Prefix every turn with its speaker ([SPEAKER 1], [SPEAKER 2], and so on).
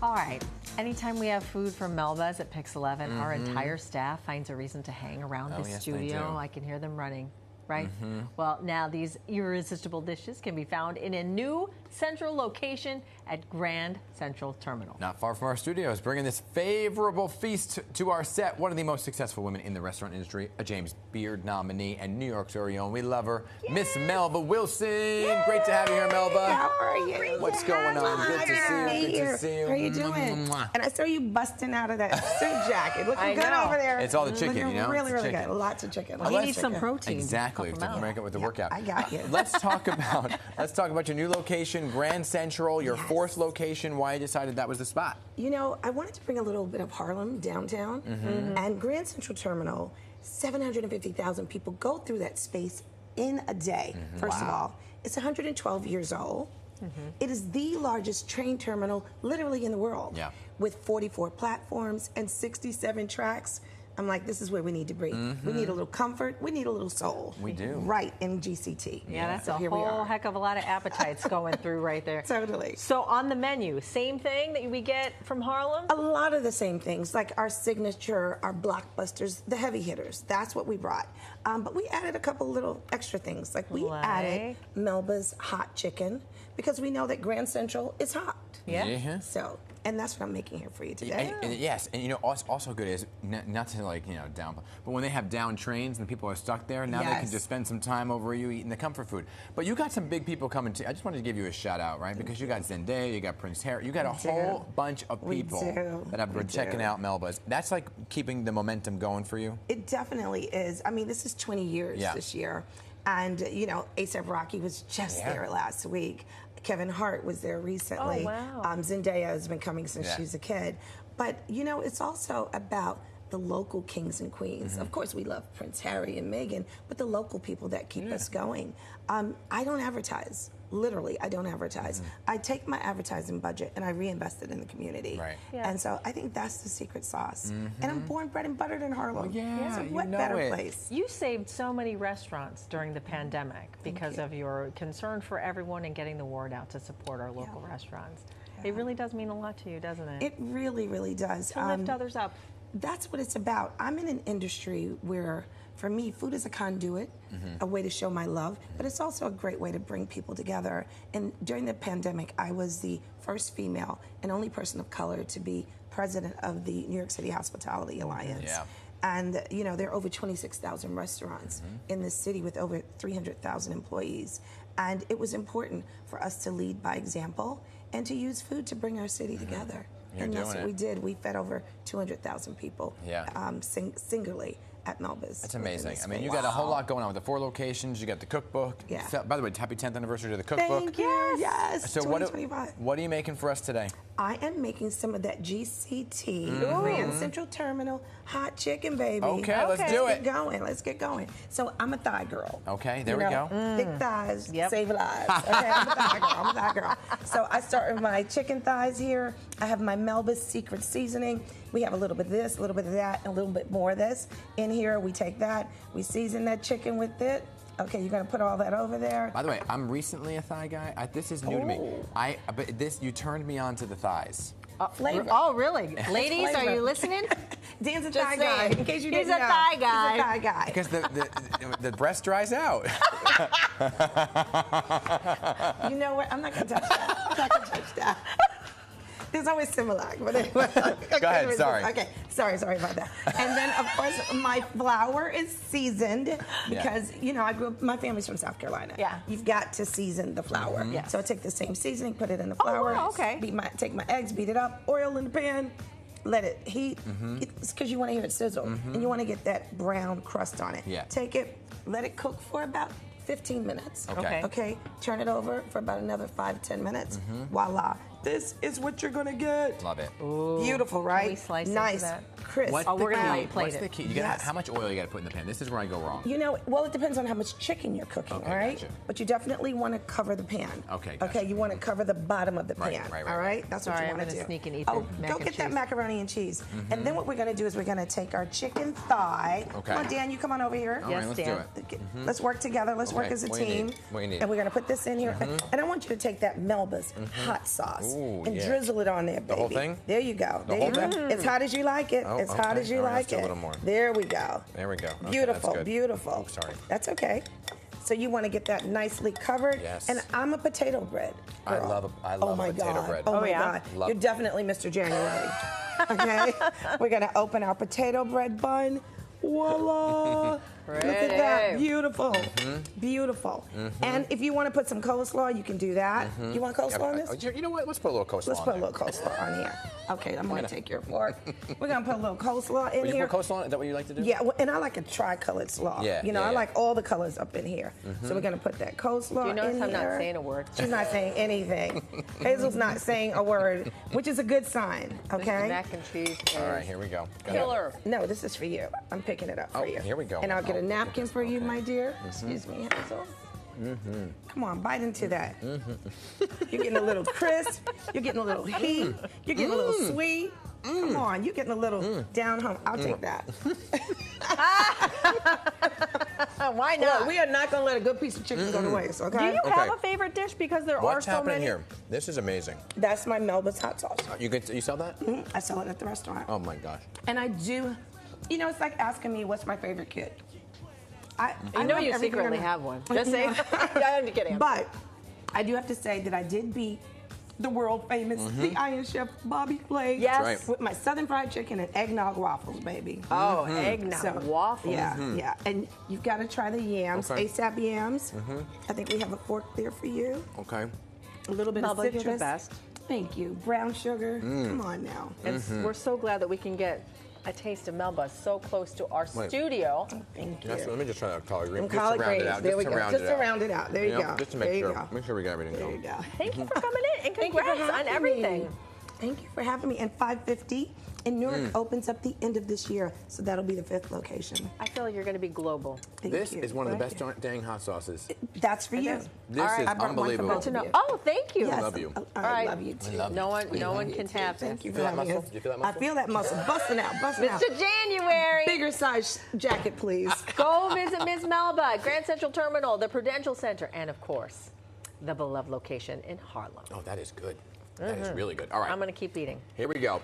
[SPEAKER 1] All right. Anytime we have food from Melba's at Pix 11, our entire staff finds a reason to hang around the studio. I can hear them running, right? Well, now these irresistible dishes can be found in a new central location at Grand Central Terminal.
[SPEAKER 2] Not far from our studios, bringing this favorable feast to our set. One of the most successful women in the restaurant industry, a James Beard nominee and New York's very own. We love her, Miss Melba Wilson. Yay. Great to have you here, Melba.
[SPEAKER 3] How are you?
[SPEAKER 2] What's going on? Good to see you. Good to see you.
[SPEAKER 3] How are you doing? And I saw you busting out of that suit jacket. Looking good over there.
[SPEAKER 2] It's all the chicken, you know?
[SPEAKER 3] Really, really good. Lots of chicken.
[SPEAKER 1] Well, you need some protein.
[SPEAKER 2] Exactly. To make it with the workout.
[SPEAKER 3] I got you.
[SPEAKER 2] Let's talk about your new location, Grand Central, your fourth location. Why you decided that was the spot?
[SPEAKER 3] You know, I wanted to bring a little bit of Harlem downtown, and Grand Central Terminal, 750,000 people go through that space in a day. First of all, it's 112 years old. It is the largest train terminal literally in the world, with 44 platforms and 67 tracks. I'm like, this is where we need to be. We need a little comfort. We need a little soul.
[SPEAKER 2] We do.
[SPEAKER 3] Right in GCT.
[SPEAKER 1] Yeah, that's a whole heck of a lot of appetites going through right there.
[SPEAKER 3] Totally.
[SPEAKER 1] So on the menu, same thing that we get from Harlem?
[SPEAKER 3] A lot of the same things, like our signature, our blockbusters, the heavy hitters. That's what we brought. But we added a couple little extra things. Like we added Melba's hot chicken because we know that Grand Central is hot. So, and that's what I'm making here for you today.
[SPEAKER 2] And yes, and you know, also good is not to down, but when they have down trains and people are stuck there, now they can just spend some time over you eating the comfort food. But you got some big people coming to. I just wanted to give you a shout out, right? Because you got Zendaya, you got Prince Harry, you got a whole bunch of people that have been checking out Melba's. That's like keeping the momentum going for you.
[SPEAKER 3] It definitely is. I mean, this is 20 years this year, and you know, A$AP Rocky was just there last week. Kevin Hart was there recently. Zendaya has been coming since she was a kid. But, you know, it's also about the local kings and queens. Of course, we love Prince Harry and Meghan, but the local people that keep us going. I don't advertise. Literally, I don't advertise. I take my advertising budget and I reinvest it in the community. And so I think that's the secret sauce. And I'm born, bred, and buttered in Harlem. So what better place?
[SPEAKER 1] You saved so many restaurants during the pandemic because of your concern for everyone and getting the word out to support our local restaurants. It really does mean a lot to you, doesn't it?
[SPEAKER 3] It really, really does.
[SPEAKER 1] To lift others up.
[SPEAKER 3] That's what it's about. I'm in an industry where, for me, food is a conduit, a way to show my love, but it's also a great way to bring people together. And during the pandemic, I was the first female and only person of color to be president of the New York City Hospitality Alliance. And, you know, there are over 26,000 restaurants in this city with over 300,000 employees. And it was important for us to lead by example and to use food to bring our city together. And that's what we did. We fed over 200,000 people singularly at Melba's.
[SPEAKER 2] That's amazing. I mean, you got a whole lot going on with the 4 locations. You got the cookbook. By the way, happy 10th anniversary to the cookbook.
[SPEAKER 3] Thank you. Yes.
[SPEAKER 2] So what are you making for us today?
[SPEAKER 3] I am making some of that GCT, Grand Central Terminal hot chicken, baby.
[SPEAKER 2] Okay, let's do it.
[SPEAKER 3] Let's get going. Let's get going. So I'm a thigh girl.
[SPEAKER 2] Okay, there we go.
[SPEAKER 3] Big thighs save lives. Okay, I'm a thigh girl. I'm a thigh girl. So I start with my chicken thighs here. I have my Melba's secret seasoning. We have a little bit of this, a little bit of that, and a little bit more of this. In here, we take that, we season that chicken with it. Okay, you're gonna put all that over there.
[SPEAKER 2] By the way, I'm recently a thigh guy. This is new to me. But you turned me on to the thighs.
[SPEAKER 3] Flavor.
[SPEAKER 1] Oh, really? Ladies, are you listening?
[SPEAKER 3] Dan's a thigh guy. In case you didn't know.
[SPEAKER 1] He's a thigh guy.
[SPEAKER 3] He's a thigh guy.
[SPEAKER 2] Because the breast dries out.
[SPEAKER 3] You know what? I'm not gonna touch that. I'm not gonna touch that. There's always similar. But anyway,
[SPEAKER 2] go ahead, sorry.
[SPEAKER 3] Okay, sorry about that. And then, of course, my flour is seasoned because, you know, my family's from South Carolina. You've got to season the flour. So I take the same seasoning, put it in the flour. Take my eggs, beat it up, oil in the pan, let it heat. It's because you want to hear it sizzle. And you want to get that brown crust on it. Take it, let it cook for about 15 minutes. Okay. Turn it over for about another 5 to 10 minutes. Voila. This is what you're gonna get.
[SPEAKER 2] Love it.
[SPEAKER 3] Ooh. Beautiful, right?
[SPEAKER 1] Can we slice
[SPEAKER 3] nice,
[SPEAKER 1] into that?
[SPEAKER 3] crisp.
[SPEAKER 1] Oh, we're gonna plate
[SPEAKER 2] What's
[SPEAKER 1] it.
[SPEAKER 2] the key? You gotta, how much oil you gotta put in the pan? This is where I go wrong.
[SPEAKER 3] You know, well, it depends on how much chicken you're cooking,
[SPEAKER 2] Okay,
[SPEAKER 3] all right?
[SPEAKER 2] gotcha.
[SPEAKER 3] But you definitely want to cover the pan.
[SPEAKER 2] Okay, gotcha.
[SPEAKER 3] Okay, you want to cover the bottom of the pan, all right? That's what
[SPEAKER 1] Sorry,
[SPEAKER 3] you want to do.
[SPEAKER 1] I'm gonna sneak and eat
[SPEAKER 3] oh,
[SPEAKER 1] the mac
[SPEAKER 3] go
[SPEAKER 1] and
[SPEAKER 3] get that
[SPEAKER 1] cheese.
[SPEAKER 3] macaroni and cheese. And then what we're going to do is we're going to take our chicken thigh.
[SPEAKER 2] Okay.
[SPEAKER 3] Come on, Dan, you come on over here.
[SPEAKER 2] All right, let's do it.
[SPEAKER 3] Let's work together. Let's work
[SPEAKER 2] Okay,
[SPEAKER 3] as a
[SPEAKER 2] what do you
[SPEAKER 3] team.
[SPEAKER 2] need? What do you need?
[SPEAKER 3] And we're going to put this in here. And I want you to take that Melba's hot sauce
[SPEAKER 2] Ooh,
[SPEAKER 3] and
[SPEAKER 2] yeah.
[SPEAKER 3] drizzle it on there, baby.
[SPEAKER 2] The whole thing?
[SPEAKER 3] There you go.
[SPEAKER 2] The
[SPEAKER 3] There you
[SPEAKER 2] whole
[SPEAKER 3] go.
[SPEAKER 2] thing?
[SPEAKER 3] As hot as you like it.
[SPEAKER 2] Oh,
[SPEAKER 3] As hot
[SPEAKER 2] okay.
[SPEAKER 3] as you
[SPEAKER 2] All right,
[SPEAKER 3] like
[SPEAKER 2] let's do
[SPEAKER 3] it.
[SPEAKER 2] a little more.
[SPEAKER 3] There we go.
[SPEAKER 2] There we go. Okay,
[SPEAKER 3] Beautiful,
[SPEAKER 2] that's good.
[SPEAKER 3] beautiful.
[SPEAKER 2] Oh, sorry.
[SPEAKER 3] That's okay. So you want to get that nicely covered.
[SPEAKER 2] Yes.
[SPEAKER 3] And I'm a potato bread girl.
[SPEAKER 2] I love
[SPEAKER 3] oh my
[SPEAKER 2] potato
[SPEAKER 3] God.
[SPEAKER 2] bread.
[SPEAKER 3] Oh my
[SPEAKER 1] yeah?
[SPEAKER 3] God.
[SPEAKER 2] Love
[SPEAKER 3] You're definitely Mr. January. Okay? We're going to open our potato bread bun. Voila! Look at that. Beautiful. Beautiful. And if you want to put some coleslaw, you can do that. You want coleslaw on this?
[SPEAKER 2] You know what? Let's put a little coleslaw
[SPEAKER 3] Let's
[SPEAKER 2] on
[SPEAKER 3] put a
[SPEAKER 2] there.
[SPEAKER 3] little coleslaw on here. Okay, I'm going to take your fork. We're going to put a little coleslaw in
[SPEAKER 2] You
[SPEAKER 3] here.
[SPEAKER 2] put coleslaw on? Is that what you like to do?
[SPEAKER 3] Yeah, well, and I like a tri-colored slaw.
[SPEAKER 2] Yeah,
[SPEAKER 3] you know,
[SPEAKER 2] yeah,
[SPEAKER 3] I
[SPEAKER 2] yeah.
[SPEAKER 3] like all the colors up in here. So we're gonna put that coleslaw
[SPEAKER 1] Do you notice
[SPEAKER 3] in
[SPEAKER 1] I'm
[SPEAKER 3] here.
[SPEAKER 1] not saying a word?
[SPEAKER 3] She's not saying anything. Hazel's not saying a word, which is a good sign.
[SPEAKER 1] This
[SPEAKER 3] Okay.
[SPEAKER 1] mac and cheese is
[SPEAKER 2] All right, here we go. Go ahead.
[SPEAKER 1] killer.
[SPEAKER 3] No, this is for you. I'm picking it up for
[SPEAKER 2] Oh,
[SPEAKER 3] you.
[SPEAKER 2] here we go.
[SPEAKER 3] And I'll get a
[SPEAKER 2] Oh,
[SPEAKER 3] napkin for you,
[SPEAKER 2] okay.
[SPEAKER 3] my dear. Excuse me, Hazel. Come on, bite into that. You're getting a little crisp. You're getting a little heat. You're getting a little sweet. Come on, you're getting a little down home. I'll take that.
[SPEAKER 1] Why not?
[SPEAKER 3] Look, we are not going to let a good piece of chicken go to waste, okay?
[SPEAKER 1] Do you
[SPEAKER 2] Okay.
[SPEAKER 1] have a favorite dish? Because there
[SPEAKER 2] What's
[SPEAKER 1] are so
[SPEAKER 2] happening
[SPEAKER 1] many.
[SPEAKER 2] here? This is amazing.
[SPEAKER 3] That's my Melba's hot sauce.
[SPEAKER 2] You sell that?
[SPEAKER 3] I sell it at the restaurant.
[SPEAKER 2] Oh my gosh.
[SPEAKER 3] And I do, you know, it's like asking me what's my favorite kid. I
[SPEAKER 1] You know
[SPEAKER 3] love
[SPEAKER 1] you
[SPEAKER 3] everything
[SPEAKER 1] secretly
[SPEAKER 3] I know.
[SPEAKER 1] have one. Just say. Yeah, I'm kidding.
[SPEAKER 3] But I do have to say that I did beat the world famous, the Iron Chef Bobby Flay.
[SPEAKER 1] Yes.
[SPEAKER 2] That's right.
[SPEAKER 3] With my southern fried chicken and eggnog waffles, baby.
[SPEAKER 1] Oh, eggnog waffles.
[SPEAKER 3] Yeah, yeah. And you've got to try the yams,
[SPEAKER 2] Okay.
[SPEAKER 3] ASAP yams. I think we have a fork there for you.
[SPEAKER 2] Okay.
[SPEAKER 3] A little bit
[SPEAKER 1] Melba,
[SPEAKER 3] of
[SPEAKER 1] you're
[SPEAKER 3] citrus.
[SPEAKER 1] the best.
[SPEAKER 3] Thank you. Brown sugar. Come on now.
[SPEAKER 1] We're so glad that we can get a taste of Melba so close to our studio.
[SPEAKER 3] Thank you.
[SPEAKER 2] Let me just try that collard green.
[SPEAKER 3] Some
[SPEAKER 2] Just
[SPEAKER 3] collard
[SPEAKER 2] to round it
[SPEAKER 3] greens.
[SPEAKER 2] out.
[SPEAKER 3] There we
[SPEAKER 2] to
[SPEAKER 3] go.
[SPEAKER 2] round
[SPEAKER 3] Just
[SPEAKER 2] it
[SPEAKER 3] to
[SPEAKER 2] out.
[SPEAKER 3] round it out. There you go.
[SPEAKER 2] Just to
[SPEAKER 3] There
[SPEAKER 2] make
[SPEAKER 3] you
[SPEAKER 2] sure.
[SPEAKER 3] go.
[SPEAKER 2] Make sure we got everything
[SPEAKER 3] There you
[SPEAKER 2] going.
[SPEAKER 3] go.
[SPEAKER 1] Thank you for coming in and
[SPEAKER 3] Thank you for
[SPEAKER 1] congrats on
[SPEAKER 3] having
[SPEAKER 1] everything.
[SPEAKER 3] me. Thank you for having me. And 550 in Newark opens up the end of this year, so that'll be the 5th location.
[SPEAKER 1] I feel like you're going to be global.
[SPEAKER 3] Thank
[SPEAKER 2] This
[SPEAKER 3] you.
[SPEAKER 2] is one of the
[SPEAKER 3] Thank
[SPEAKER 2] best
[SPEAKER 3] you.
[SPEAKER 2] dang hot sauces.
[SPEAKER 3] That's for you.
[SPEAKER 2] This
[SPEAKER 1] All right,
[SPEAKER 2] is
[SPEAKER 3] I brought one for
[SPEAKER 2] unbelievable.
[SPEAKER 3] both
[SPEAKER 1] To
[SPEAKER 3] of
[SPEAKER 1] know.
[SPEAKER 3] you.
[SPEAKER 1] Oh, thank you.
[SPEAKER 3] Yes.
[SPEAKER 2] love you.
[SPEAKER 3] I love you too.
[SPEAKER 2] love you.
[SPEAKER 1] No one can tap
[SPEAKER 3] Thank
[SPEAKER 1] it.
[SPEAKER 3] you for
[SPEAKER 2] Feel that
[SPEAKER 3] having
[SPEAKER 2] muscle?
[SPEAKER 3] us.
[SPEAKER 2] Do you feel that
[SPEAKER 3] I
[SPEAKER 2] muscle?
[SPEAKER 3] feel that muscle busting out, busting out.
[SPEAKER 1] Mr. January.
[SPEAKER 3] Bigger size jacket, please.
[SPEAKER 1] Go visit Ms. Melba, Grand Central Terminal, the Prudential Center, and of course, the beloved location in Harlem.
[SPEAKER 2] Oh, that is good. That is really good. All right.
[SPEAKER 1] I'm going to keep eating.
[SPEAKER 2] Here we go.